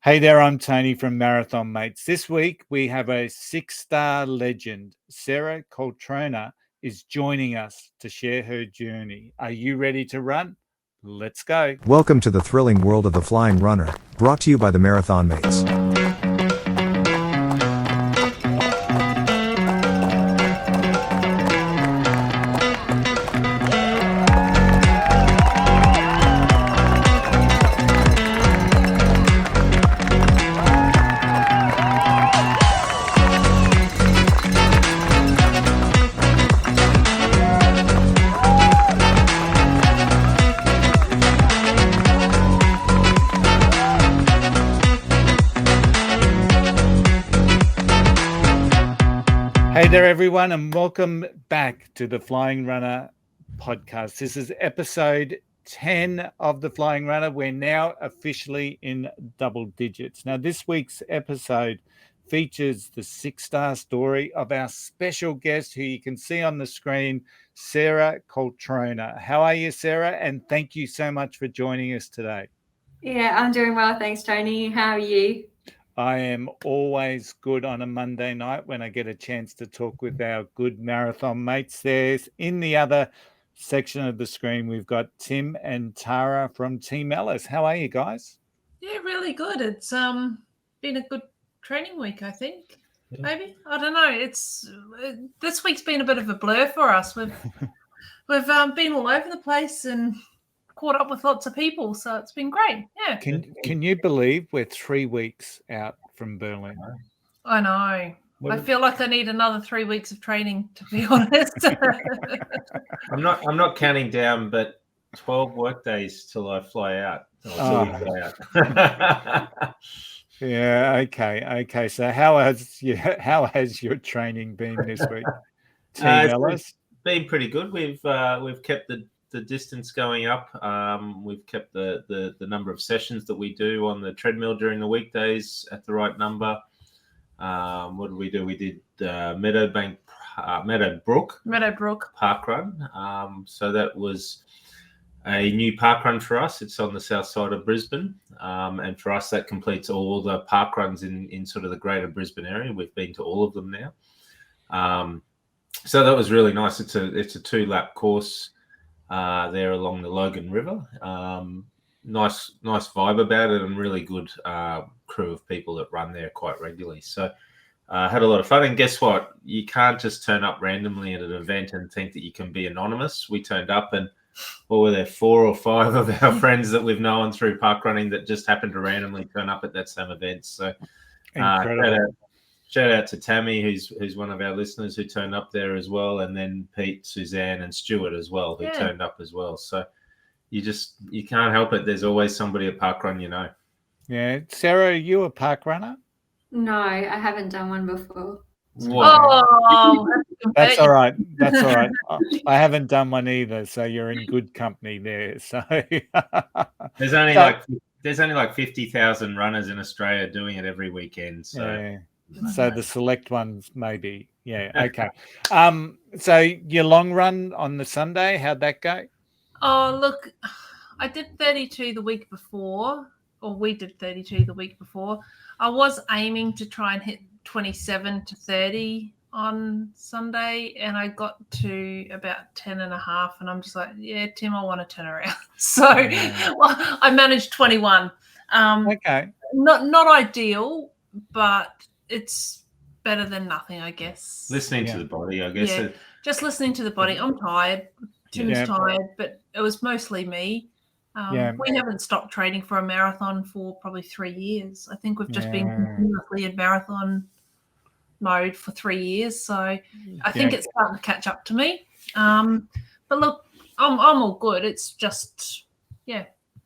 Hey there, I'm Tony from Marathon Mates. This week we have a 6-star legend. Sarah Coltrona is joining us to share her journey. Are you ready to run? Let's go. Welcome to the thrilling world of the flying runner, brought to you by the Marathon Mates. Hey there, everyone, and welcome back to the Flying Runner podcast. This is episode 10 of the Flying Runner. We're now officially in double digits. Now, this week's episode features the 6-star story of our special guest who you can see on the screen, Sarah Coltrona. How are you, Sarah? And thank you so much for joining us today. Yeah, I'm doing well. Thanks, Tony. How are you? I am always good on a Monday night when I get a chance to talk with our good marathon mates. There's in the other section of the screen, we've got Tim and Tara from Team Ellis. How are you guys? Yeah, really good. It's been a good training week, I think. Yeah. Maybe, I don't know. This week's been a bit of a blur for us. We've been all over the place and caught up with lots of people, so it's been great. Yeah. Can you believe we're 3 weeks out from Berlin? I know. I feel like I need another 3 weeks of training, to be honest. I'm not counting down, but 12 work days till I fly out. Yeah. Okay. So how has your training been this week, Team Ellis? Been pretty good. We've kept the distance going up. We've kept the number of sessions that we do on the treadmill during the weekdays at the right number. What did we do? We did Meadowbrook Park Run. So that was a new park run for us. It's on the south side of Brisbane. And for us, that completes all the park runs in sort of the greater Brisbane area. We've been to all of them now. So that was really nice. It's a 2-lap course there along the Logan River. Nice vibe about it, and really good crew of people that run there quite regularly. So had a lot of fun. And guess what? You can't just turn up randomly at an event and think that you can be anonymous. We turned up and what were there, 4 or 5 of our friends that we've known through park running that just happened to randomly turn up at that same event. So shout out to Tammy, who's one of our listeners who turned up there as well, and then Pete, Suzanne, and Stuart as well, who turned up as well. So you can't help it. There's always somebody at parkrun, you know. Yeah, Sarah, are you a park runner? No, I haven't done one before. What? Oh, that's all right. I haven't done one either, so you're in good company there. So there's only like 50,000 runners in Australia doing it every weekend. So. Yeah. So the select ones, maybe. Yeah. Okay. So your long run on the Sunday, how'd that go? Oh, look, I did 32 the week before, or we did 32 the week before. I was aiming to try and hit 27 to 30 on Sunday, and I got to about 10 and a half, and I'm just like, yeah, Tim, I want to turn around. So well, I managed 21. Okay. Not ideal, but it's better than nothing, I guess. Listening to the body, I guess. Yeah, just listening to the body. I'm tired. Tim's tired, but it was mostly me. We haven't stopped training for a marathon for probably 3 years. I think we've just been continuously in marathon mode for 3 years. So I think it's starting to catch up to me. But look, I'm all good. It's just,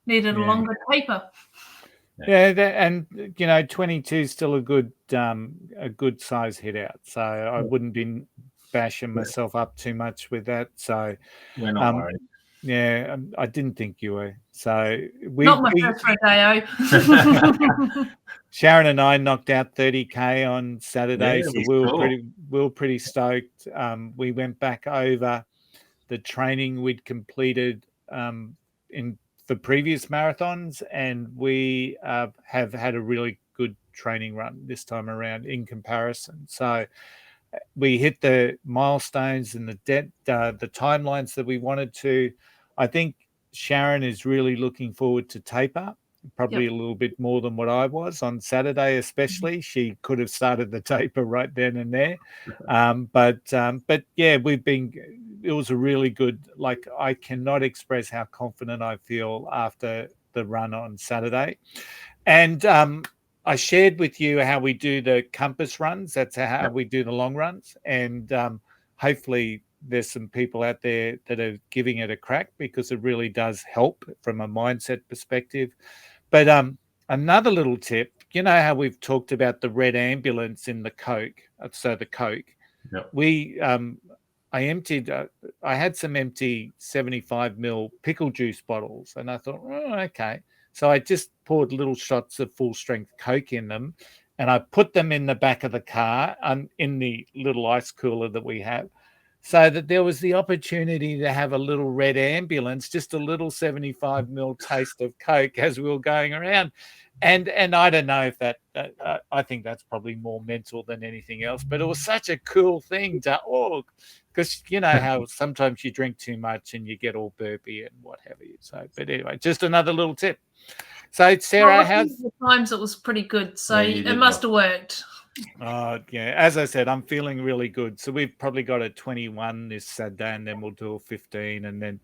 needed a longer taper. Yeah, and 22 is still a good size hit out. So I wouldn't be bashing myself up too much with that. So we're not worried. Yeah, I didn't think you were. So not my first rodeo. Sharon and I knocked out 30K on Saturday, so we were pretty stoked. We went back over the training we'd completed in for previous marathons, and we have had a really good training run this time around in comparison. So we hit the milestones and the timelines that we wanted to. I think Sharon is really looking forward to taper, probably a little bit more than what I was on Saturday, especially. She could have started the taper right then and there. But yeah, it was a really good, like, I cannot express how confident I feel after the run on Saturday. And I shared with you how we do the compass runs. That's how we do the long runs. And hopefully there's some people out there that are giving it a crack, because it really does help from a mindset perspective. But another little tip, you know how we've talked about the red ambulance in the Coke? So the Coke, I had some empty 75 ml pickle juice bottles, and I thought, okay. So I just poured little shots of full strength Coke in them, and I put them in the back of the car in the little ice cooler that we have, so that there was the opportunity to have a little red ambulance, just a little 75 ml taste of Coke as we were going around. And I don't know if that, I think that's probably more mental than anything else, but it was such a cool thing because you know how sometimes you drink too much and you get all burpy and what have you. So, but anyway, just another little tip. So Sarah, how's the times? It was pretty good, so it must have worked. Yeah, as I said, I'm feeling really good. So we've probably got a 21 this Saturday, and then we'll do a 15, and then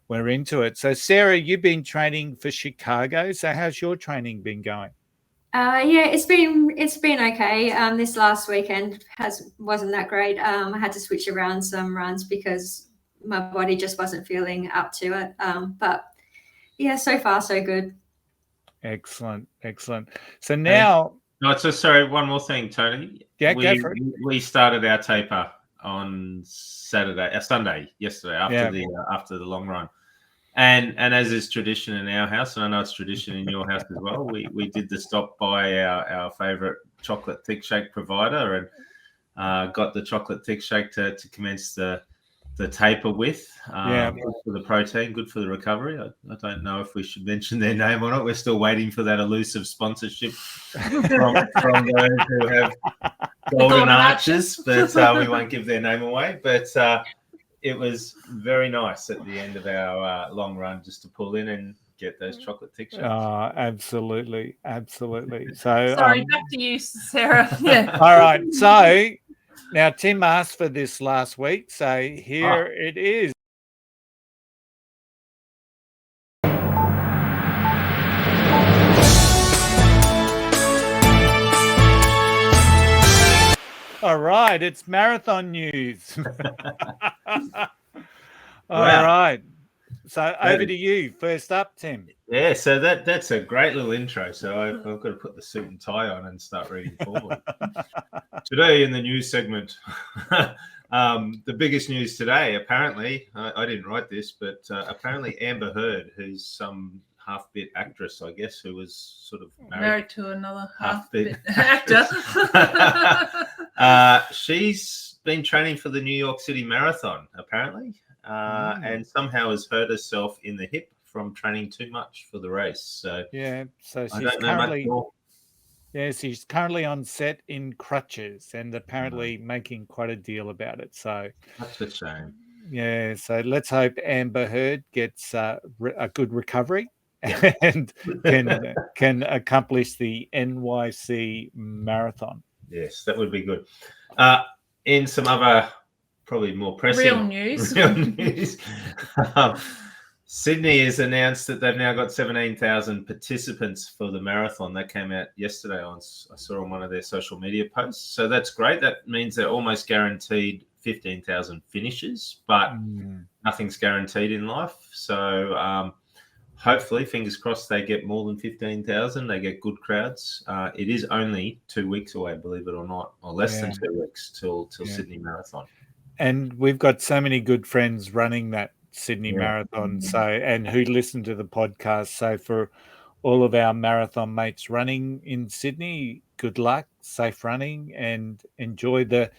we're into it. So Sarah, you've been training for Chicago. So how's your training been going? Yeah, it's been okay. This last weekend wasn't that great. I had to switch around some runs because my body just wasn't feeling up to it. But yeah, so far so good. Excellent. So now, sorry, one more thing, Tony. Yeah, go for it. We started our taper on Sunday, yesterday after the long run, and as is tradition in our house, and I know it's tradition in your house as well, we did the stop by our favourite chocolate thick shake provider and got the chocolate thick shake to commence the taper with. Good for the protein, good for the recovery. I don't know if we should mention their name or not. We're still waiting for that elusive sponsorship from those who have golden arches, but we won't give their name away. But it was very nice at the end of our long run just to pull in and get those chocolate thick shakes. Absolutely. So sorry, back to you, Sarah. Yeah. All right. So now Tim asked for this last week, so here it is. All right, it's marathon news. All right. So over to you. First up, Tim. Yeah, so that's a great little intro. So I've got to put the suit and tie on and start reading forward. Today in the news segment, the biggest news today, apparently, I didn't write this, but apparently Amber Heard, who's some half-bit actress, I guess, who was sort of married to another half-bit actor. She's been training for the New York City Marathon, apparently, and somehow has hurt herself in the hip from training too much for the race. So she's currently on set in crutches and apparently making quite a deal about it. So that's a shame. Yeah, so let's hope Amber Heard gets a good recovery and can accomplish the NYC Marathon. Yes, that would be good. In some other probably more pressing real news. Sydney has announced that they've now got 17,000 participants for the marathon. That came out yesterday. I saw on one of their social media posts. So that's great. That means they're almost guaranteed 15,000 finishes, but nothing's guaranteed in life. So hopefully, fingers crossed, they get more than 15,000. They get good crowds. It is only 2 weeks away, believe it or not, or less than 2 weeks till Sydney Marathon. And we've got so many good friends running that Sydney Marathon, and who listen to the podcast. So for all of our marathon mates running in Sydney, good luck, safe running, and enjoy they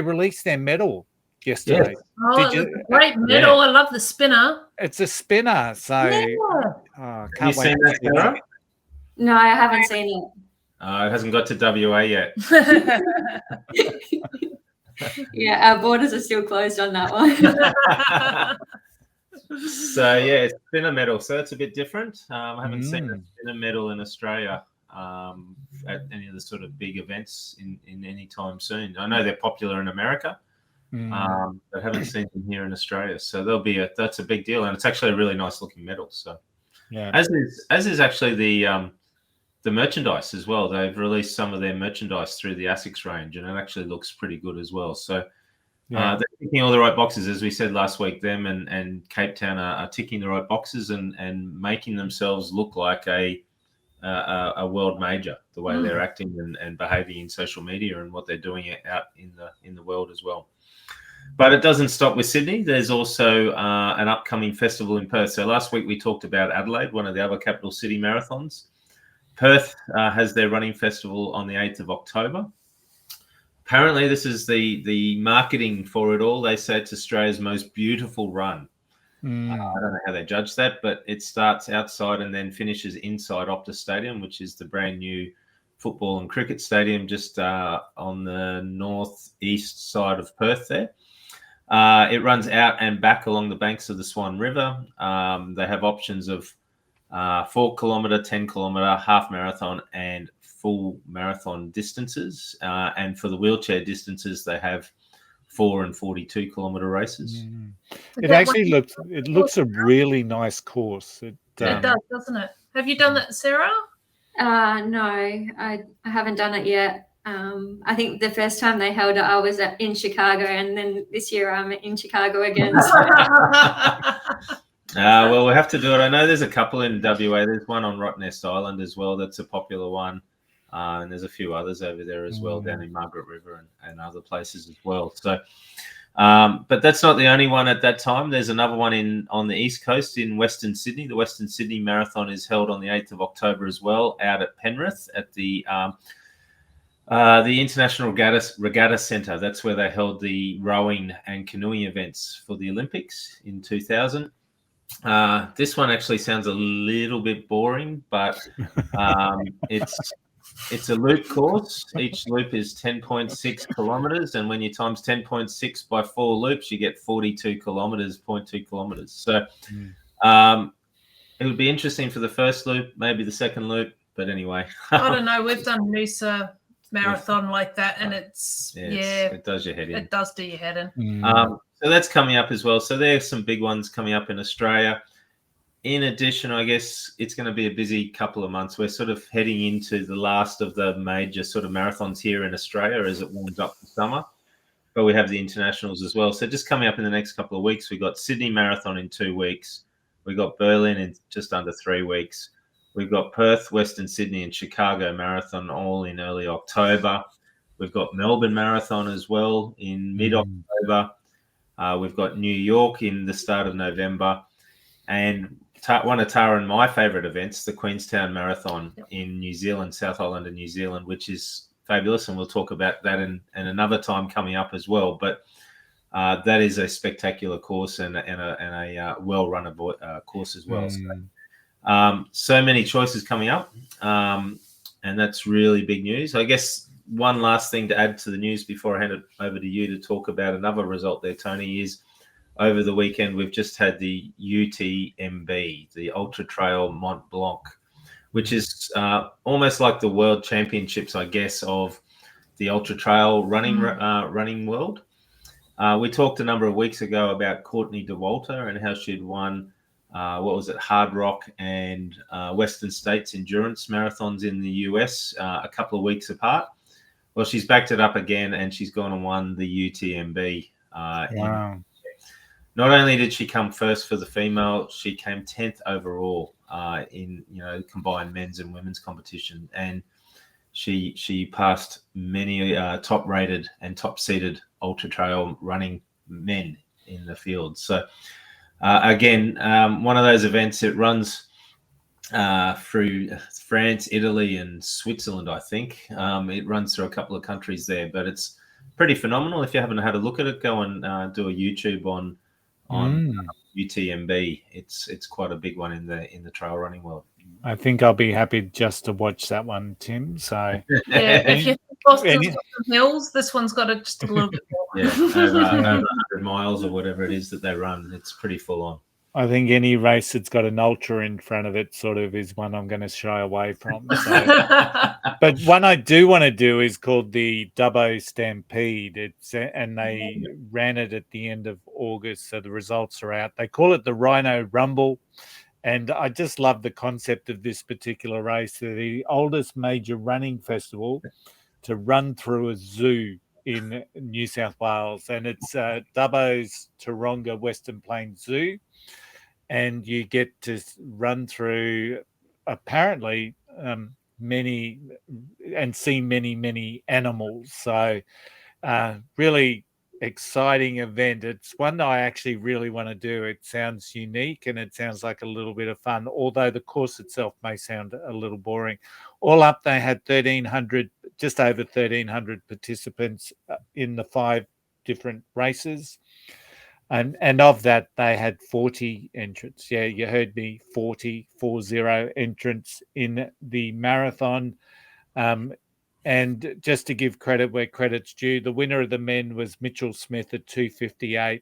released their medal yesterday. Yes. Oh, Did you- it's a great medal. I love the spinner. It's a spinner, so Yeah. Have you can't wait seen to that, see that. Sarah? No, I haven't seen It hasn't got to WA yet. it. Yeah, our borders are still closed on that one. So yeah, it's spinner medal, so it's a bit different. I haven't seen a Mm. spinner medal in Australia at any of the sort of big events in any time soon. I know they're popular in America, but haven't seen them here in Australia. So that's a big deal, and it's actually a really nice looking medal. So Yeah. as is actually the merchandise as well. They've released some of their merchandise through the ASICS range, and it actually looks pretty good as well. So. Yeah. They're ticking all the right boxes, as we said last week. Them and Cape Town are ticking the right boxes and making themselves look like a world major, the way they're acting and behaving in social media and what they're doing out in the world as well. But it doesn't stop with Sydney. There's also an upcoming festival in Perth. So last week we talked about Adelaide, one of the other capital city marathons. Perth has their running festival on the 8th of October. Apparently, this is the marketing for it all. They say it's Australia's most beautiful run. I don't know how they judge that, but it starts outside and then finishes inside Optus Stadium, which is the brand new football and cricket stadium just on the northeast side of Perth there. It runs out and back along the banks of the Swan River. They have options of 4 kilometre, 10 kilometre, half marathon and full marathon distances, and for the wheelchair distances they have 4 and 42 kilometre races. It actually looks a really nice course. It does, doesn't it? Have you done that, Sarah? No, I haven't done it yet. I think the first time they held it, I was in Chicago, and then this year I'm in Chicago again. Well, we'll have to do it. I know there's a couple in WA. There's one on Rottnest Island as well. That's a popular one. And there's a few others over there as well, down in Margaret River and other places as well. So, but that's not the only one at that time. There's another one on the East Coast in Western Sydney. The Western Sydney Marathon is held on the 8th of October as well, out at Penrith at the International Regatta Centre. That's where they held the rowing and canoeing events for the Olympics in 2000. This one actually sounds a little bit boring, but it's a loop course. Each loop is 10.6 kilometres, and when you times 10.6 by 4 loops, you get 42 kilometres, 0.2 kilometres. So it would be interesting for the first loop, maybe the second loop, but anyway. I don't know. We've done Noosa Marathon like that, and it does your head in. It does do your head in. So that's coming up as well. So there's some big ones coming up in Australia. In addition, I guess it's going to be a busy couple of months. We're sort of heading into the last of the major sort of marathons here in Australia as it warms up for summer. But we have the internationals as well. So just coming up in the next couple of weeks, we've got Sydney Marathon in 2 weeks. We've got Berlin in just under 3 weeks. We've got Perth, Western Sydney, and Chicago Marathon all in early October. We've got Melbourne Marathon as well in mid-October. We've got New York in the start of November. And one of Tara and my favourite events, the Queenstown Marathon in New Zealand, South Island of New Zealand, which is fabulous. And we'll talk about that in another time coming up as well. But that is a spectacular course and a well-run course as well. So many choices coming up. And that's really big news. I guess one last thing to add to the news before I hand it over to you to talk about another result there, Tony, is over the weekend, we've just had the UTMB, the Ultra Trail Mont Blanc, which is almost like the World Championships, I guess, of the Ultra Trail running world. We talked a number of weeks ago about Courtney Dauwalter and how she'd won, Hard Rock and Western States endurance marathons in the US a couple of weeks apart. Well, she's backed it up again, and she's gone and won the UTMB. Wow. Not only did she come first for the female, she came 10th overall in combined men's and women's competition, and she passed many top-rated and top-seeded ultra trail running men in the field. So again, one of those events. It runs through France, Italy, and Switzerland, I think. It runs through a couple of countries there, but it's pretty phenomenal. If you haven't had a look at it, go and do a YouTube on UTMB. It's quite a big one in the trail running world. I think I'll be happy just to watch that one, Tim. So if you Boston's got some hills, this one's got just a little bit more. Over 100 miles or whatever it is that they run. It's pretty full on. I think any race that's got an ultra in front of it sort of is one I'm going to shy away from. So. But one I do want to do is called the Dubbo Stampede. And they ran it at the end of August, so the results are out. They call it the Rhino Rumble, and I just love the concept of this particular race. They're the oldest major running festival to run through a zoo in New South Wales, and it's Dubbo's Taronga Western Plains Zoo. And you get to run through apparently many and see many animals. So really exciting event. It's one that I actually really want to do. It sounds unique and it sounds like a little bit of fun, although the course itself may sound a little boring. All up, they had just over 1,300 participants in the 5 different races. And of that, they had 40 entrants. Yeah, you heard me, 40 entrants in the marathon. And just to give credit where credit's due, the winner of the men was Mitchell Smith at 2:58.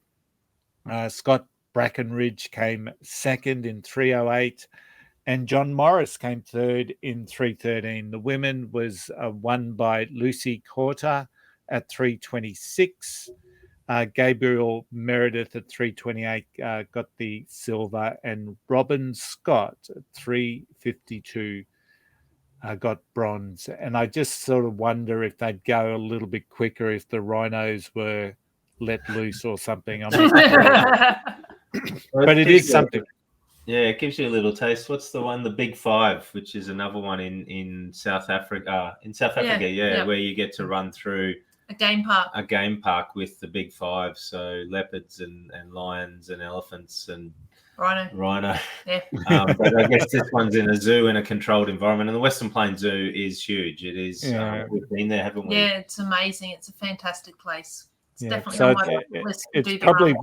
Scott Brackenridge came second in 3:08. And John Morris came third in 3:13. The women was won by Lucy Corter at 3:26. Gabriel Meredith at 3:28 got the silver, and Robin Scott at 3:52 got bronze. And I just sort of wonder if they'd go a little bit quicker if the rhinos were let loose or something. I'm not sure. But it is something. Yeah, it gives you a little taste. What's the one? The Big Five, which is another one in South Africa. Where you get to run through a game park with the Big Five. So leopards and lions and elephants and rhino. Yeah. But I guess this one's in a zoo in a controlled environment, and the Western Plains Zoo is huge. It is. Yeah. We've been there, haven't we? Yeah, it's amazing. It's a fantastic place. It's definitely on my bucket list. It's probably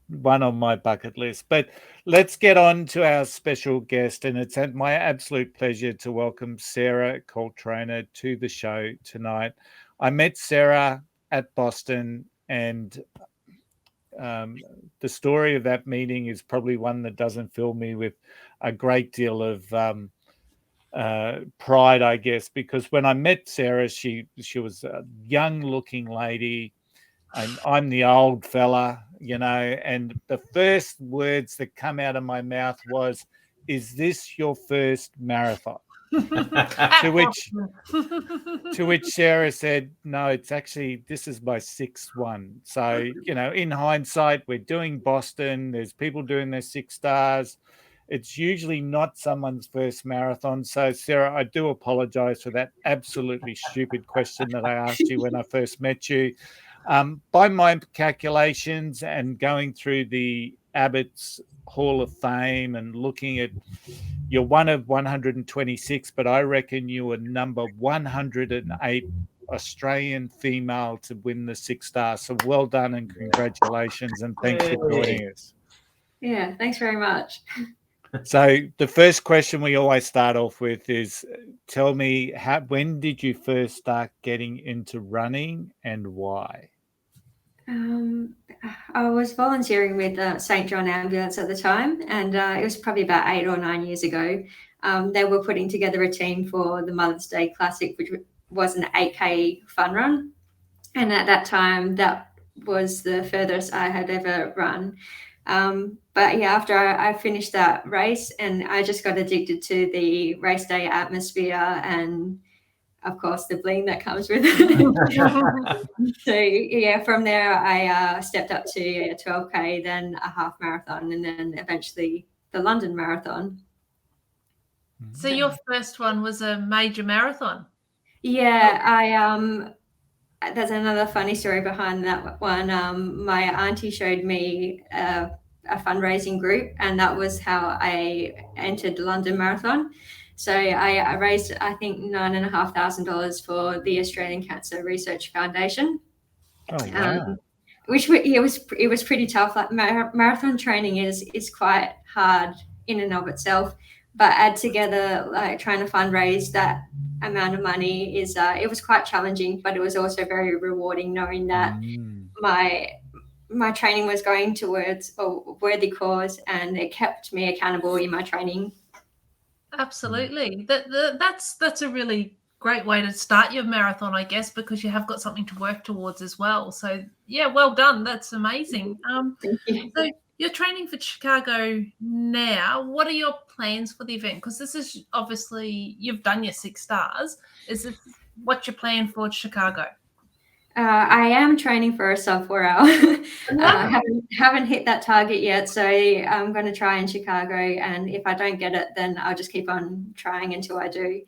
one on my bucket list. But let's get on to our special guest, and it's my absolute pleasure to welcome Sarah Coltrona to the show tonight. I met Sarah at Boston, and the story of that meeting is probably one that doesn't fill me with a great deal of pride, I guess, because when I met Sarah, she was a young-looking lady, and I'm the old fella, and the first words that come out of my mouth was, "Is this your first marathon?" to which Sarah said, "No, this is my 6th one." So, in hindsight, we're doing Boston. There's people doing their 6 stars. It's usually not someone's first marathon. So, Sarah, I do apologize for that absolutely stupid question that I asked you when I first met you. By my calculations and going through the Abbots Hall of Fame and looking at, you're one of 126, but I reckon you were number 108 Australian female to win the 6 stars. So well done and congratulations, and thanks for joining us. Yeah, thanks very much. So the first question we always start off with is, tell me, when did you first start getting into running and why? I was volunteering with St. John Ambulance at the time, and it was probably about 8 or 9 years ago. They were putting together a team for the Mother's Day Classic, which was an 8K fun run. And at that time, that was the furthest I had ever run. But yeah, after I finished that race, and I just got addicted to the race day atmosphere and, of course, the bling that comes with it. So yeah, from there I stepped up to a 12K, then a half marathon, and then eventually the London Marathon. So your first one was a major marathon? Yeah, there's another funny story behind that one. My auntie showed me a fundraising group, and that was how I entered the London Marathon. So I raised, I think, $9,500 for the Australian Cancer Research Foundation. Oh, wow. It was pretty tough. Like marathon training is quite hard in and of itself, but add together like trying to fundraise that amount of money is it was quite challenging, but it was also very rewarding knowing that my training was going towards a worthy cause, and it kept me accountable in my training. Absolutely. That's a really great way to start your marathon, I guess, because you have got something to work towards as well. So yeah, well done. That's amazing. Thank you. So you're training for Chicago now. What are your plans for the event? Because this is obviously you've done your 6 stars. Is this what's your plan for Chicago? I am training for a sub 4 hour. Haven't hit that target yet, so I'm going to try in Chicago. And if I don't get it, then I'll just keep on trying until I do.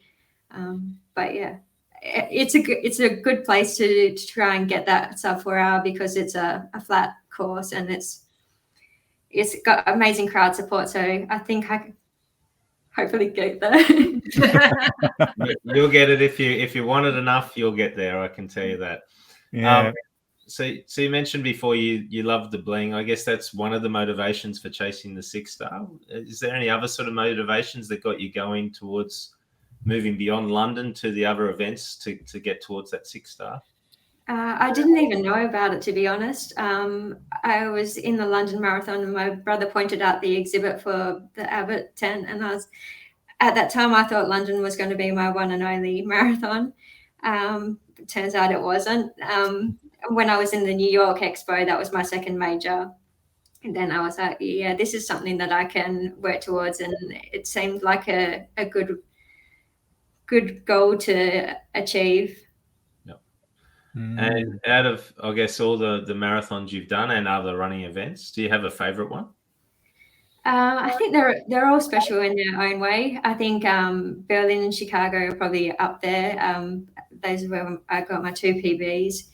But yeah, it's a good place to try and get that sub 4 hour because it's a flat course and it's got amazing crowd support. So I think I can hopefully get there. You'll get it if you want it enough. You'll get there. I can tell you that. Yeah. So you mentioned before you love the bling. I guess that's one of the motivations for chasing the 6 star. Is there any other sort of motivations that got you going towards moving beyond London to the other events to get towards that 6 star? I didn't even know about it, to be honest. I was in the London Marathon and my brother pointed out the exhibit for the Abbott tent, and at that time I thought London was going to be my one and only marathon. Turns out it wasn't. When I was in the New York Expo, that was my second major. And then I was like, yeah, this is something that I can work towards. And it seemed like a good goal to achieve. Yep. And out of, I guess, all the marathons you've done and other running events, do you have a favorite one? I think they're all special in their own way. I think Berlin and Chicago are probably up there. Those are where I got my 2 PBs.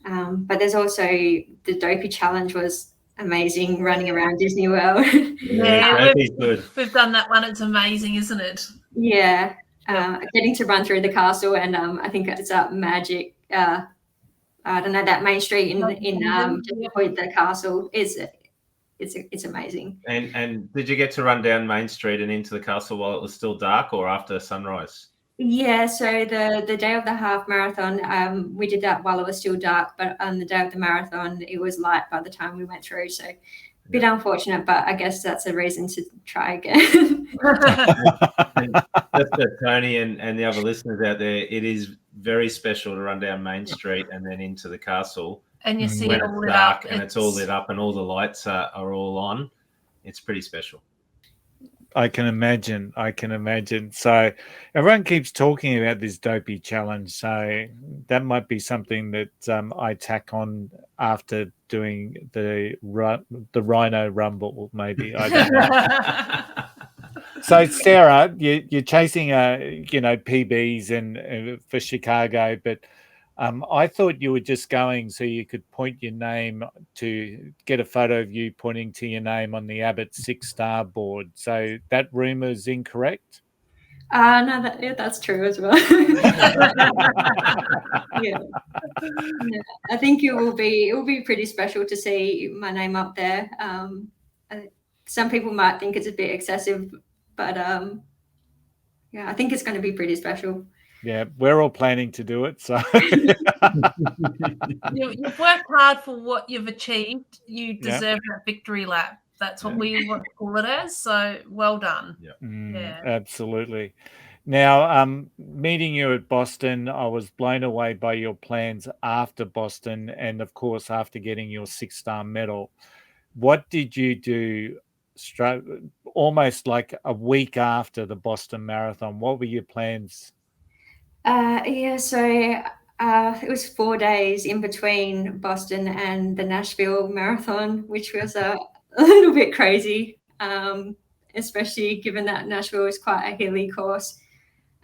But there's also the Dopey Challenge was amazing, running around Disney World. Yeah, we've done that one. It's amazing, isn't it? Yeah. Getting to run through the castle, and I think it's magic. I don't know, that main street in the castle is it's amazing. And did you get to run down Main Street and into the castle while it was still dark or after sunrise? Yeah, so the day of the half marathon, we did that while it was still dark, but on the day of the marathon, it was light by the time we went through. So a bit unfortunate, but I guess that's a reason to try again. Just for Tony and the other listeners out there, it is very special to run down Main Street and then into the castle. And you see when it all it's lit dark up. And it's all lit up and all the lights are all on. It's pretty special. I can imagine. So everyone keeps talking about this Dopey Challenge. So that might be something that I tack on after doing the Rhino Rumble, maybe. I don't know. So Sarah, you're chasing PBs and for Chicago, but I thought you were just going so you could point your name to get a photo of you pointing to your name on the Abbott 6-star board. So that rumor is incorrect? No, that's true as well. Yeah. I think it will be pretty special to see my name up there. Some people might think it's a bit excessive, but I think it's going to be pretty special. Yeah, we're all planning to do it. So you've worked hard for what you've achieved. You deserve that victory lap. That's what we want to call it as. So well done. Yeah, absolutely. Now, meeting you at Boston, I was blown away by your plans after Boston, and of course, after getting your 6-star medal. What did you do? Almost like a week after the Boston Marathon. What were your plans? So it was 4 days in between Boston and the Nashville Marathon, which was a little bit crazy, especially given that Nashville is quite a hilly course.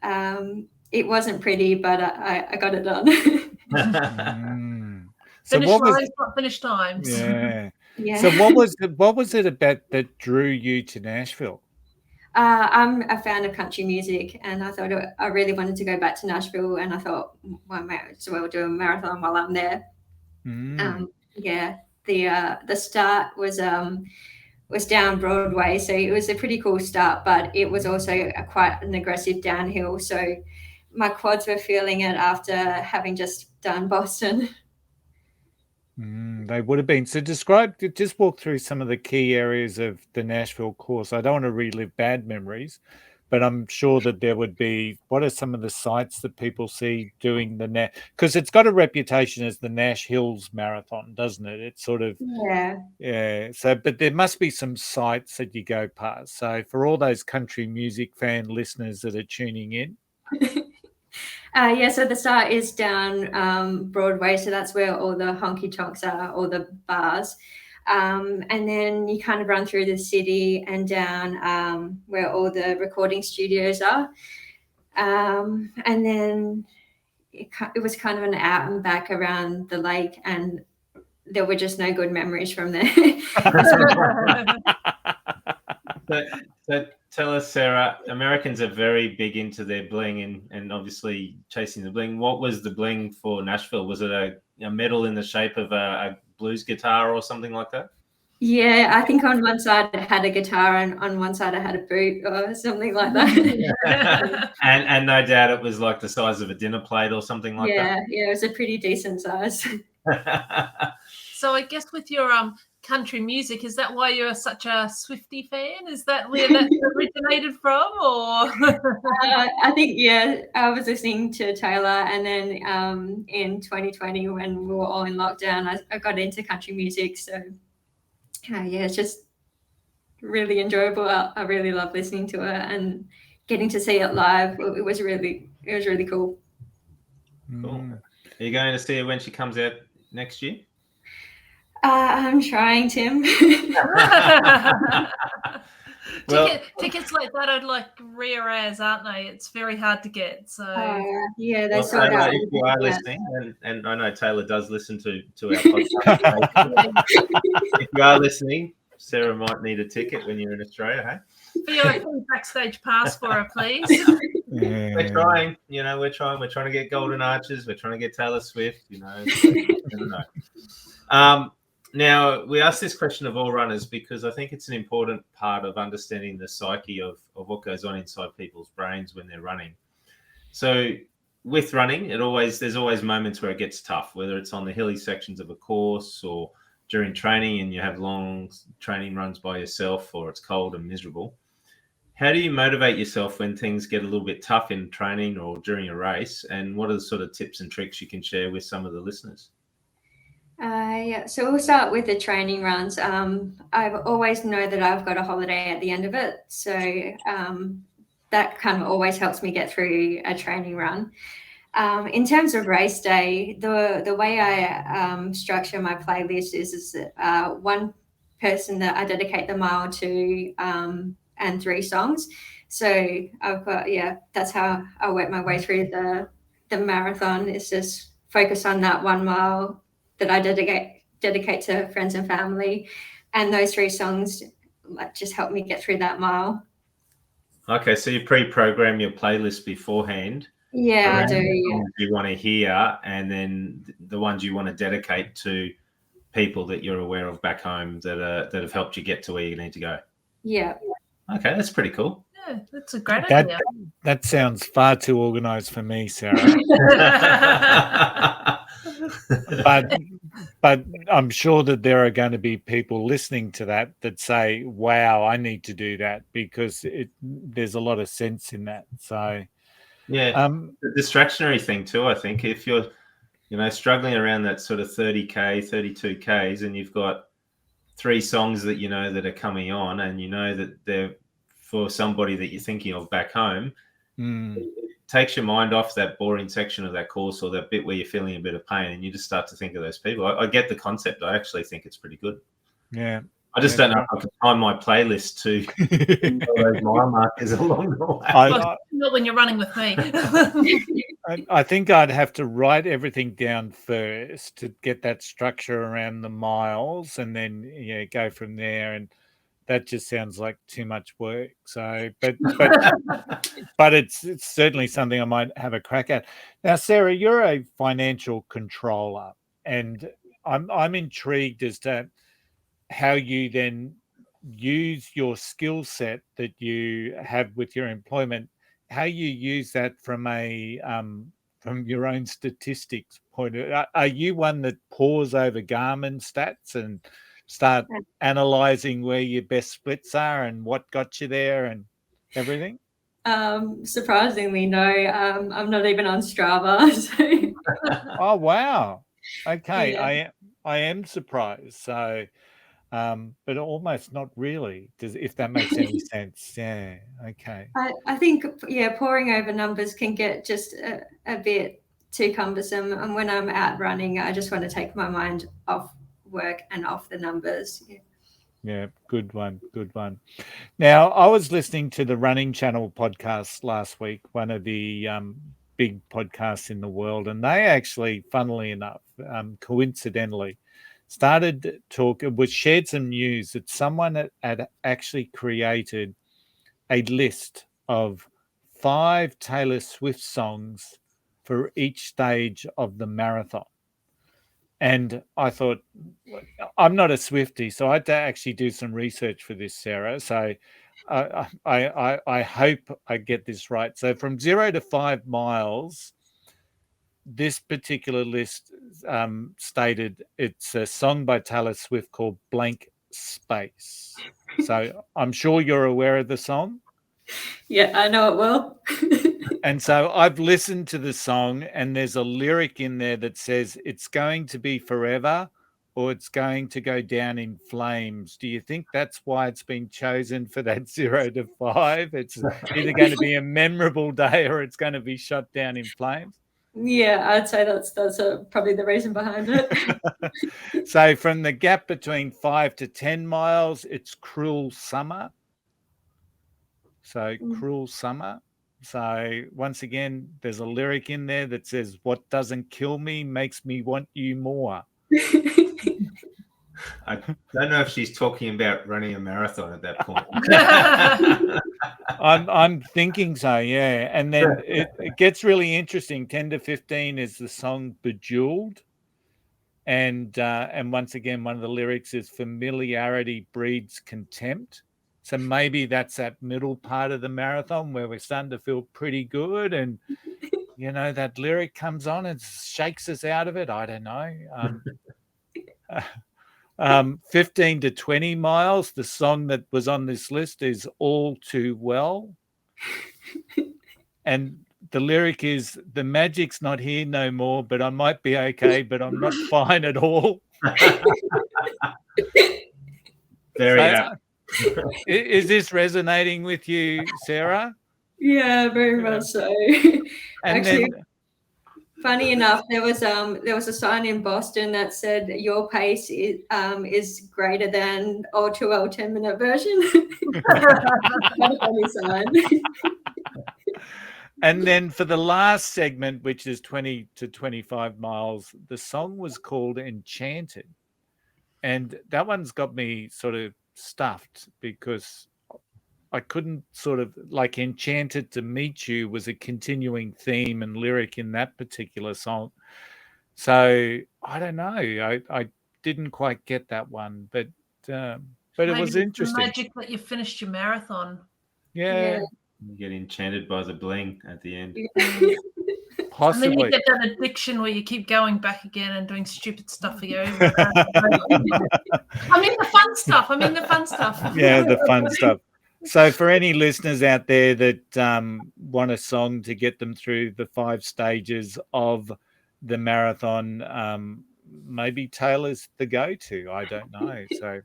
It wasn't pretty, but I got it done. So finish lines, not finish times. Yeah. Yeah. So what was it about that drew you to Nashville? I'm a fan of country music, and I thought I really wanted to go back to Nashville, and I thought, well, I might as well do a marathon while I'm there. Yeah, the start was down Broadway, so it was a pretty cool start, but it was also quite an aggressive downhill. So my quads were feeling it after having just done Boston. They would have been. So just walk through some of the key areas of the Nashville course. I don't want to relive bad memories, but I'm sure that there would be, what are some of the sites that people see doing because it's got a reputation as the Nash Hills Marathon, doesn't it? It's sort of, yeah. So, but there must be some sites that you go past. So for all those country music fan listeners that are tuning in. So the start is down Broadway, so that's where all the honky tonks are, all the bars. And then you kind of run through the city and down where all the recording studios are. And then it was kind of an out and back around the lake, and there were just no good memories from there. So tell us, Sarah, Americans are very big into their bling and obviously chasing the bling. What was the bling for Nashville? Was it a medal in the shape of a blues guitar or something like that? Yeah, I think on one side it had a guitar and on one side I had a boot or something like that. and no doubt it was like the size of a dinner plate or something like that. Yeah, it was a pretty decent size. So I guess with your country music, is that why you're such a Swiftie fan? Is that where that originated from, or? I think, I was listening to Taylor, and then in 2020 when we were all in lockdown, I got into country music. So it's just really enjoyable. I really love listening to it and getting to see it live. It was really cool. Cool. Are you going to see her when she comes out next year? I'm trying, Tim. Tickets like that are like rare as, aren't they? It's very hard to get. So they sold out. If you are listening, and I know Taylor does listen to our podcast. If you are listening, Sarah might need a ticket when you're in Australia, hey? For your backstage pass for her, please. We're trying. We're trying to get Golden Arches. We're trying to get Taylor Swift. I don't know. Now, we ask this question of all runners because I think it's an important part of understanding the psyche of what goes on inside people's brains when they're running. So with running, there's always moments where it gets tough, whether it's on the hilly sections of a course or during training and you have long training runs by yourself or it's cold and miserable. How do you motivate yourself when things get a little bit tough in training or during a race? And what are the sort of tips and tricks you can share with some of the listeners? So we'll start with the training runs. I always know that I've got a holiday at the end of it. So that kind of always helps me get through a training run. In terms of race day, the way I structure my playlist is one person that I dedicate the mile to and 3 songs. So I've got, that's how I work my way through the marathon. It's just focus on that 1 mile that I dedicate to friends and family, and those 3 songs just help me get through that mile. Okay, so you pre-program your playlist beforehand. Yeah, I do. You want to hear, and then the ones you want to dedicate to people that you're aware of back home that have helped you get to where you need to go. Yeah. Okay, that's pretty cool. Yeah, that's a great idea. That sounds far too organised for me, Sarah. but I'm sure that there are going to be people listening to that say, wow, I need to do that, because there's a lot of sense in that. So the distractionary thing too, I think, if you're struggling around that sort of 30k 32k's and you've got 3 songs that that are coming on, and that they're for somebody that you're thinking of back home, it takes your mind off that boring section of that course or that bit where you're feeling a bit of pain, and you just start to think of those people. I get the concept. I actually think it's pretty good. Yeah. I just don't know if I can time my playlist to those mile markers along the way. Not when you're running with me. I think I'd have to write everything down first to get that structure around the miles, and then go from there. And that just sounds like too much work. So, but it's certainly something I might have a crack at. Now, Sarah, you're a financial controller, and I'm intrigued as to how you then use your skill set that you have with your employment, how you use that from a from your own statistics point of, are you one that pores over Garmin stats and start analyzing where your best splits are and what got you there and everything? Surprisingly, no. I'm not even on Strava. So. Oh wow. Okay. Yeah. I am surprised. So but almost not really. If that makes any sense. Yeah. Okay. I think, pouring over numbers can get just a bit too cumbersome. And when I'm out running, I just want to take my mind off work and off the numbers. Yeah, good one. Good one. Now, I was listening to the Running Channel podcast last week, one of the big podcasts in the world, and they actually, funnily enough, coincidentally, shared some news that someone had actually created a list of 5 Taylor Swift songs for each stage of the marathon. And I thought, I'm not a Swiftie, so I had to actually do some research for this, Sarah. So I hope I get this right. So from 0 to 5 miles, this particular list stated it's a song by Taylor Swift called Blank Space. So I'm sure you're aware of the song. Yeah, I know it well. And so I've listened to the song, and there's a lyric in there that says it's going to be forever or it's going to go down in flames. Do you think that's why it's been chosen for that 0 to 5? It's either going to be a memorable day or it's going to be shot down in flames. Yeah, I'd say that's probably the reason behind it. So from the gap between 5 to 10 miles, it's Cruel Summer. So Cruel Summer. So once again, there's a lyric in there that says, "What doesn't kill me makes me want you more." I don't know if she's talking about running a marathon at that point. I'm thinking so, yeah. And then it gets really interesting. 10 to 15 is the song Bejeweled. And once again, one of the lyrics is familiarity breeds contempt. So maybe that's that middle part of the marathon where we're starting to feel pretty good. And, that lyric comes on and shakes us out of it. I don't know. 15 to 20 miles, the song that was on this list is All Too Well. And the lyric is, the magic's not here no more, but I might be okay, but I'm not fine at all. Very apt. Is this resonating with you, Sarah? Yeah, very much so. And actually, funny enough, there was a sign in Boston that said your pace is greater than All Too Well 10-minute version. What a funny sign. And then for the last segment, which is 20 to 25 miles, the song was called Enchanted. And that one's got me sort of stuffed because I couldn't sort of, like, Enchanted to Meet You was a continuing theme and lyric in that particular song. So I don't know. I didn't quite get that one, but it was interesting. The magic that you finished your marathon. Yeah. You get enchanted by the bling at the end. Possibly. And then you get that addiction where you keep going back again and doing stupid stuff again. I mean the fun stuff. Yeah, the fun stuff. So for any listeners out there that want a song to get them through the 5 stages of the marathon, maybe Taylor's the go-to. I don't know. So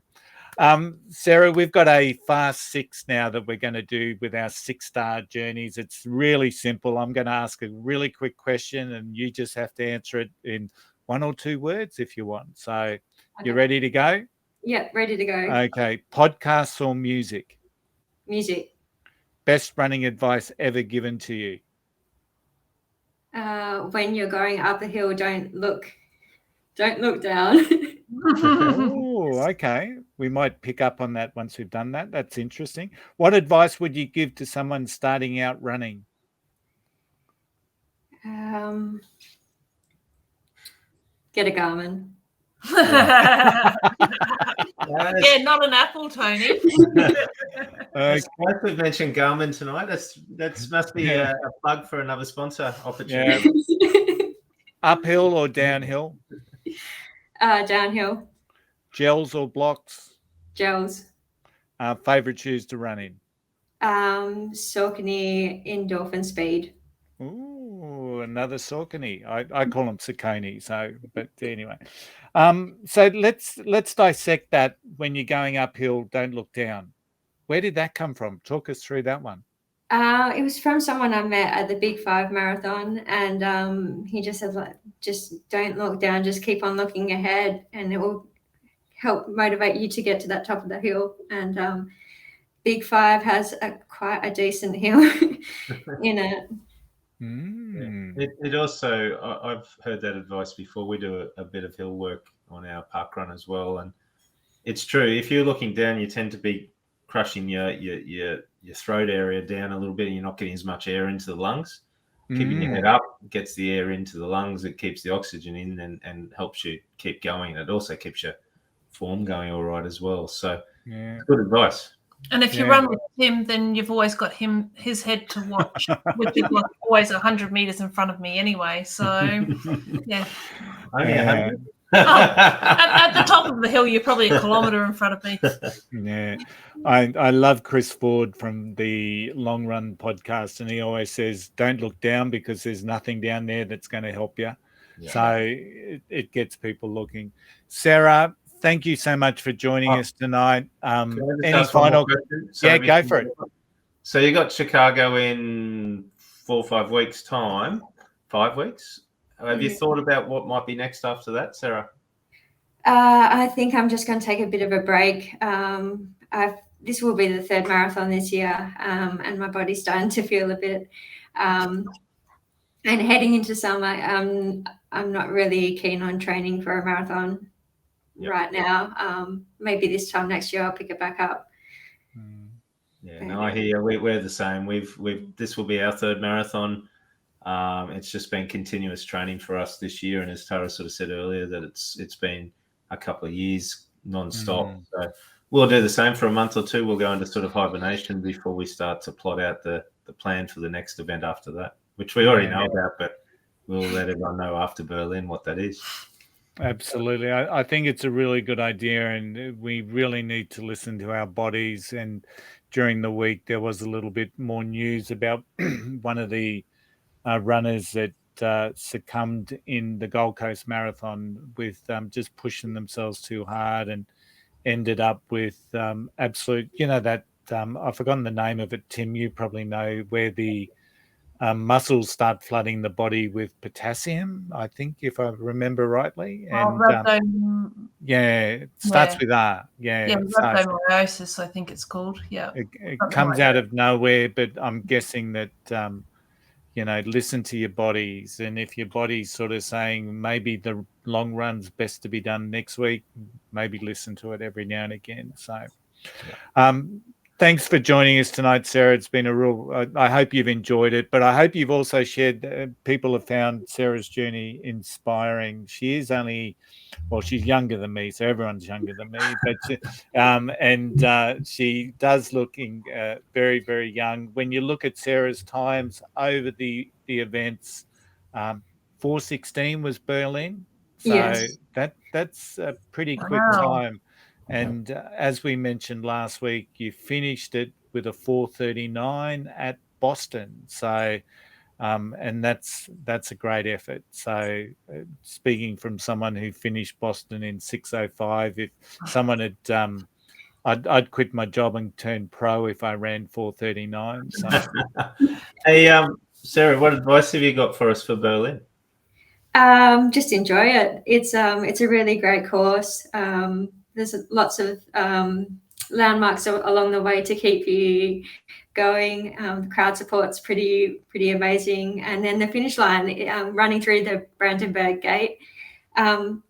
Sarah, we've got a fast 6 now that we're going to do with our 6-star journeys. It's really simple. I'm going to ask a really quick question and you just have to answer it in 1 or 2 words if you want. So okay. You ready to go? Yeah, ready to go. Okay. Podcasts or music? Music. Best running advice ever given to you? When you're going up a hill, don't look down. Oh, okay. We might pick up on that once we've done that. That's interesting. What advice would you give to someone starting out running? Get a Garmin. Yeah, not an apple, Tony. Nice to mention Garmin tonight. That must be a plug for another sponsor opportunity. Yeah. Uphill or downhill? Downhill. Gels or blocks? Gels. Favorite shoes to run in? Saucony Endorphin Speed. Ooh, another Saucony. I call them Saucony. So, but anyway. So let's dissect that. When you're going uphill, don't look down. Where did that come from? Talk us through that one. It was from someone I met at the Big 5 marathon, and he just said, like, just don't look down, just keep on looking ahead, and it will help motivate you to get to that top of the hill. And Big 5 has quite a decent hill in it. It also, I've heard that advice before. We do a bit of hill work on our park run as well, and it's true. If you're looking down, you tend to be crushing your throat area down a little bit, and you're not getting as much air into the lungs. Keeping your head up gets the air into the lungs. It keeps the oxygen in and helps you keep going. It also keeps your form going all right as well. So good advice. And if you run with him, then you've always got his head to watch, which is like always 100 meters in front of me anyway. So, yeah. At the top of the hill, you're probably a kilometre in front of me. Yeah. I love Chris Ford from the Long Run podcast, and he always says, don't look down because there's nothing down there that's going to help you. Yeah. So it gets people looking. Sarah, thank you so much for joining us tonight. Any final questions? Yeah, go for it. So you got Chicago in 4 or 5 weeks' time. 5 weeks? Have you thought about what might be next after that, Sarah? I think I'm just going to take a bit of a break. This will be the 3rd marathon this year, and my body's starting to feel a bit. And heading into summer, I'm not really keen on training for a marathon right now. Maybe this time next year I'll pick it back up. Yeah, no, I hear you. We're the same. This will be our 3rd marathon. It's just been continuous training for us this year, and as Tara sort of said earlier, that it's been a couple of years non-stop. So we'll do the same for a month or two. We'll go into sort of hibernation before we start to plot out the plan for the next event after that, which we already know about, but we'll let everyone know after Berlin what that is. Absolutely. I think it's a really good idea, and we really need to listen to our bodies. And during the week, there was a little bit more news about one of the runners that succumbed in the Gold Coast Marathon with just pushing themselves too hard and ended up with absolute, that I've forgotten the name of it, Tim, you probably know, where the muscles start flooding the body with potassium, I think, if I remember rightly. And it starts with R. Rhabdomyosis, I think it's called. Yeah. It comes out of nowhere, but I'm guessing that listen to your bodies, and if your body's sort of saying maybe the long run's best to be done next week, maybe listen to it every now and again. So thanks for joining us tonight, Sarah. It's been a real, I hope you've enjoyed it, but I hope you've also shared, people have found Sarah's journey inspiring. She is she's younger than me, so everyone's younger than me, but she does looking very, very young. When you look at Sarah's times over the events, 4:16 was Berlin, so that's a pretty quick time. And as we mentioned last week, you finished it with a 4:39 at Boston. So, and that's a great effort. So, speaking from someone who finished Boston in 6:05, if someone had, I'd quit my job and turn pro if I ran 4:39. So, hey, Sarah, what advice have you got for us for Berlin? Just enjoy it. It's a really great course. There's lots of landmarks along the way to keep you going. The crowd support's pretty amazing. And then the finish line, running through the Brandenburg Gate,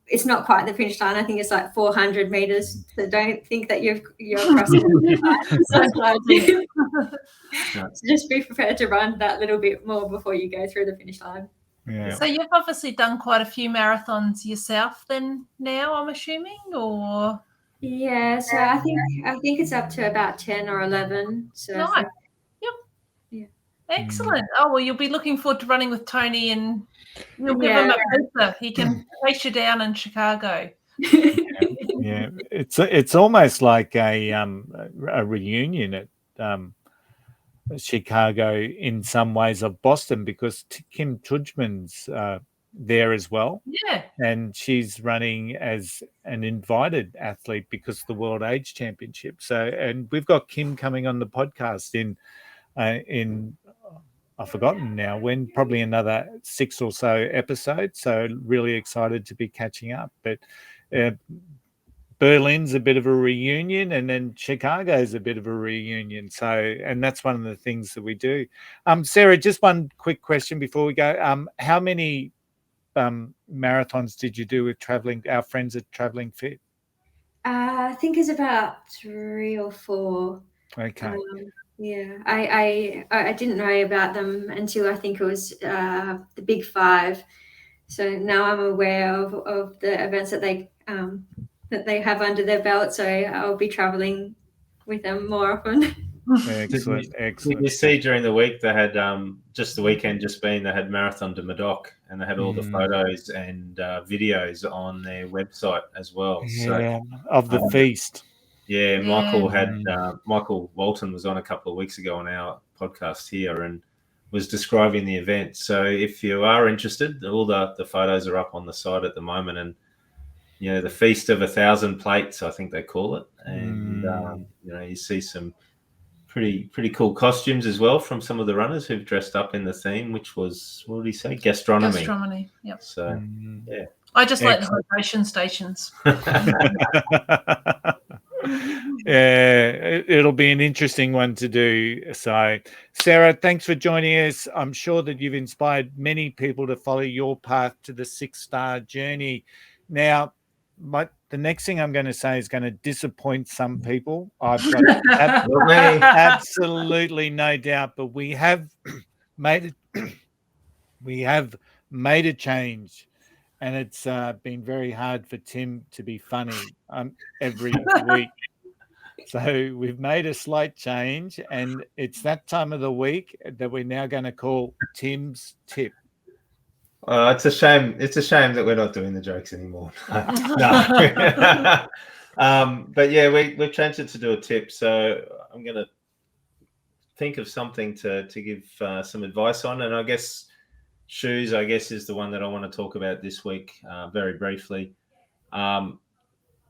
it's not quite the finish line. I think it's like 400 meters. So don't think that you're crossing the line. So just be prepared to run that little bit more before you go through the finish line. Yeah. So you've obviously done quite a few marathons yourself then now, I'm assuming, or? Yeah, so I think it's up to about 10 or 11. So Nice. Yep. Yeah. Excellent. Oh, well, you'll be looking forward to running with Tony, and you'll give him a pizza. He can chase you down in Chicago. Yeah, it's almost like a reunion at Chicago in some ways of Boston, because Kim Tudjman's there as well. Yeah. And she's running as an invited athlete because of the World Age Championship. So, and we've got Kim coming on the podcast in I've forgotten now when, probably another 6 or so episodes. So really excited to be catching up. But Berlin's a bit of a reunion, and then Chicago's a bit of a reunion. So, and that's one of the things that we do. Sarah, just one quick question before we go. How many marathons did you do with our friends at Traveling Fit? I think it's about 3 or 4. Okay. Yeah, I didn't know about them until I think it was the Big 5. So now I'm aware of the events that they have under their belt. So I'll be traveling with them more often. Excellent. You see, during the week they had just the weekend just been, they had Marathon de Medoc, and they had all the photos and videos on their website as well. Yeah, so, of the feast. Yeah, Michael Walton was on a couple of weeks ago on our podcast here and was describing the event. So if you are interested, all the photos are up on the site at the moment, and the Feast of 1,000 Plates, I think they call it, and you see some pretty cool costumes as well from some of the runners who've dressed up in the theme, which was, what did he say? Gastronomy. Gastronomy, yep. So, yeah. I just like the hydration stations. Yeah, it'll be an interesting one to do. So, Sarah, thanks for joining us. I'm sure that you've inspired many people to follow your path to the 6-star journey. Now, the next thing I'm going to say is going to disappoint some people. I've got absolutely no doubt, but we have made a change, and it's been very hard for Tim to be funny every week. So we've made a slight change, and it's that time of the week that we're now going to call Tim's Tip. It's a shame. It's a shame that we're not doing the jokes anymore. No. But yeah, we've changed it to do a tip. So I'm going to think of something to give some advice on, and I guess shoes, is the one that I want to talk about this week very briefly.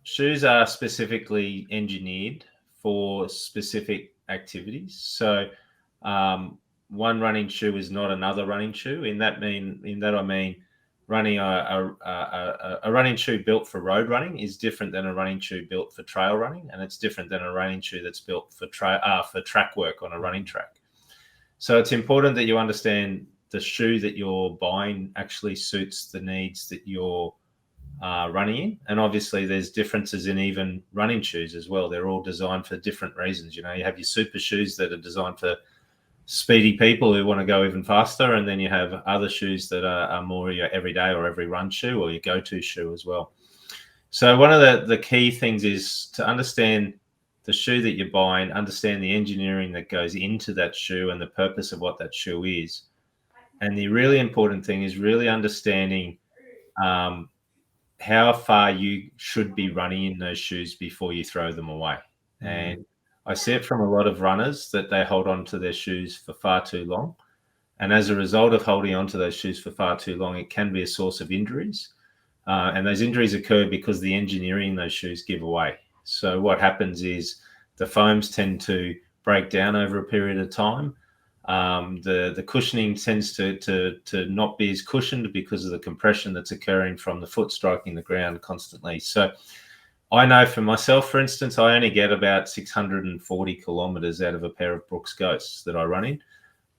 Shoes are specifically engineered for specific activities. So one running shoe is not another running shoe. In that I mean running a running shoe built for road running is different than a running shoe built for trail running, and it's different than a running shoe that's built for track work on a running track. So it's important that you understand the shoe that you're buying actually suits the needs that you're running in. And obviously there's differences in even running shoes as well. They're all designed for different reasons. You have your super shoes that are designed for speedy people who want to go even faster, and then you have other shoes that are more your everyday or every run shoe or your go-to shoe as well. So one of the key things is to understand the shoe that you're buying, understand the engineering that goes into that shoe and the purpose of what that shoe is. And the really important thing is really understanding how far you should be running in those shoes before you throw them away. And I see it from a lot of runners that they hold on to their shoes for far too long. And as a result of holding on to those shoes for far too long, it can be a source of injuries. And those injuries occur because the engineering in those shoes give away. So what happens is the foams tend to break down over a period of time. The cushioning tends to not be as cushioned because of the compression that's occurring from the foot striking the ground constantly. So I know for myself, for instance, I only get about 640 kilometers out of a pair of Brooks Ghosts that I run in,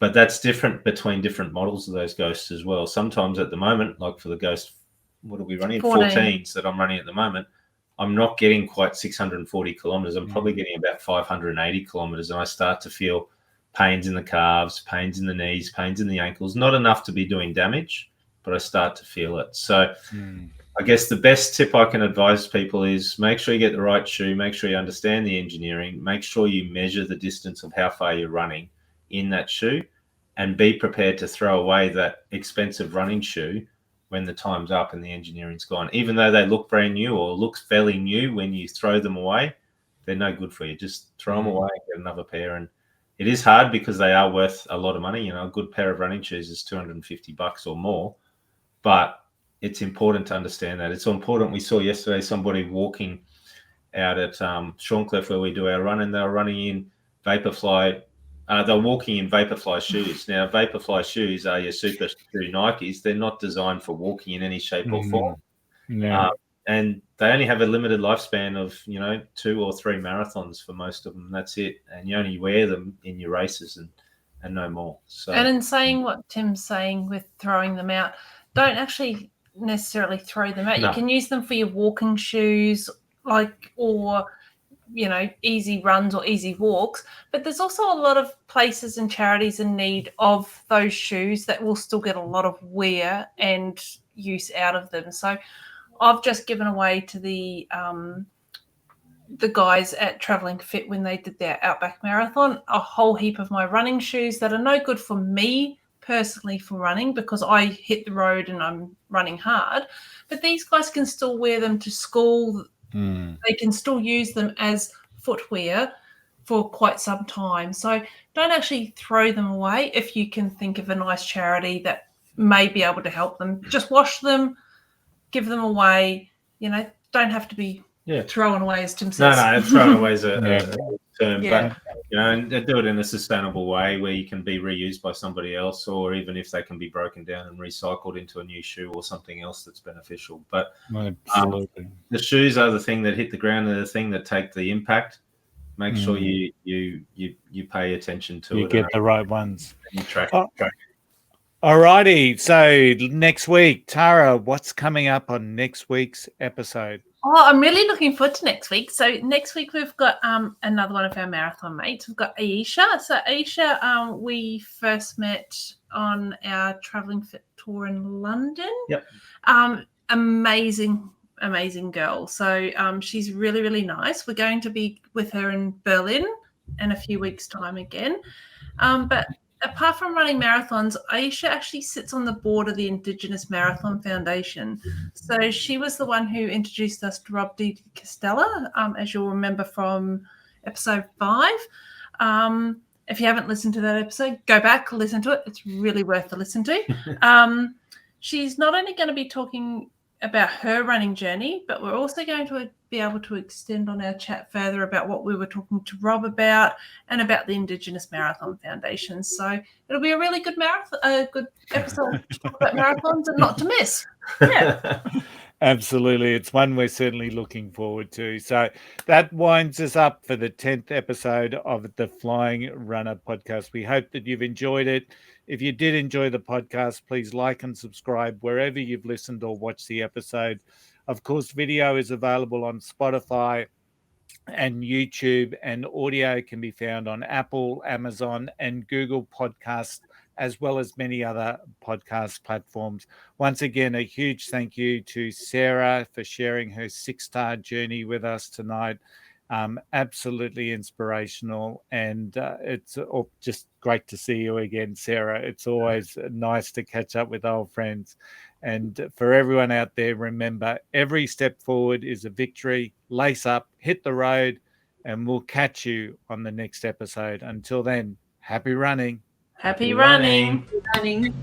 but that's different between different models of those Ghosts as well. Sometimes at the moment, like for the Ghost, what are we running? 14s that I'm running at the moment, I'm not getting quite 640 kilometers. I'm probably getting about 580 kilometers, and I start to feel pains in the calves, pains in the knees, pains in the ankles, not enough to be doing damage, but I start to feel it. So I guess the best tip I can advise people is make sure you get the right shoe, make sure you understand the engineering, make sure you measure the distance of how far you're running in that shoe, and be prepared to throw away that expensive running shoe when the time's up and the engineering's gone. Even though they look brand new or look fairly new, when you throw them away, they're no good for you. Just throw them away and get another pair. And it is hard because they are worth a lot of money. You know, a good pair of running shoes is $250 or more. But it's important to understand that. It's so important. We saw yesterday somebody walking out at Shorncliffe where we do our run, and they were running in Vaporfly. They're walking in Vaporfly shoes. Now, Vaporfly shoes are your super shoe Nikes. They're not designed for walking in any shape or form. No. And they only have a limited lifespan of, 2 or 3 marathons for most of them. That's it. And you only wear them in your races and no more. So, and in saying what Tim's saying with throwing them out, don't actually necessarily throw them out. No. You can use them for your walking shoes, or easy runs or easy walks. But there's also a lot of places and charities in need of those shoes that will still get a lot of wear and use out of them. So I've just given away to the guys at Travelling Fit when they did their Outback Marathon a whole heap of my running shoes that are no good for me personally for running because I hit the road and I'm running hard. But these guys can still wear them to school. They can still use them as footwear for quite some time. So don't actually throw them away if you can think of a nice charity that may be able to help them. Just wash them, give them away. Don't have to be thrown away, as Tim says. No, thrown away is a term. Yeah. But, and do it in a sustainable way where you can be reused by somebody else, or even if they can be broken down and recycled into a new shoe or something else that's beneficial. But Absolutely. The shoes are the thing that hit the ground and the thing that take the impact. Make sure you pay attention to it. You get the right ones. And track. All righty. So next week, Tara, what's coming up on next week's episode? Oh, I'm really looking forward to next week. So next week we've got another one of our marathon mates. We've got Aisha. So Aisha, we first met on our Travelling Fit tour in London. Yep. Amazing girl. So she's really, really nice. We're going to be with her in Berlin in a few weeks' time again. But apart from running marathons, Aisha actually sits on the board of the Indigenous Marathon Foundation. So she was the one who introduced us to Rob Di Castella, as you'll remember from episode 5. If you haven't listened to that episode, go back, listen to it. It's really worth the listen to. She's not only going to be talking about her running journey, but we're also going to be able to extend on our chat further about what we were talking to Rob about and about the Indigenous Marathon Foundation. So it'll be a really good good episode to talk about marathons and not to miss. Yeah. Absolutely. It's one we're certainly looking forward to. So that winds us up for the 10th episode of the Flying Runner podcast. We hope that you've enjoyed it. If you did enjoy the podcast, please like and subscribe wherever you've listened or watched the episode. Of course, video is available on Spotify and YouTube, and audio can be found on Apple, Amazon, and Google Podcasts, as well as many other podcast platforms. Once again, a huge thank you to Sarah for sharing her 6-star journey with us tonight. Absolutely inspirational, and it's just great to see you again, Sarah. It's always nice to catch up with old friends. And for everyone out there, remember, every step forward is a victory. Lace up, hit the road, and we'll catch you on the next episode. Until then, happy running. Happy running. Running.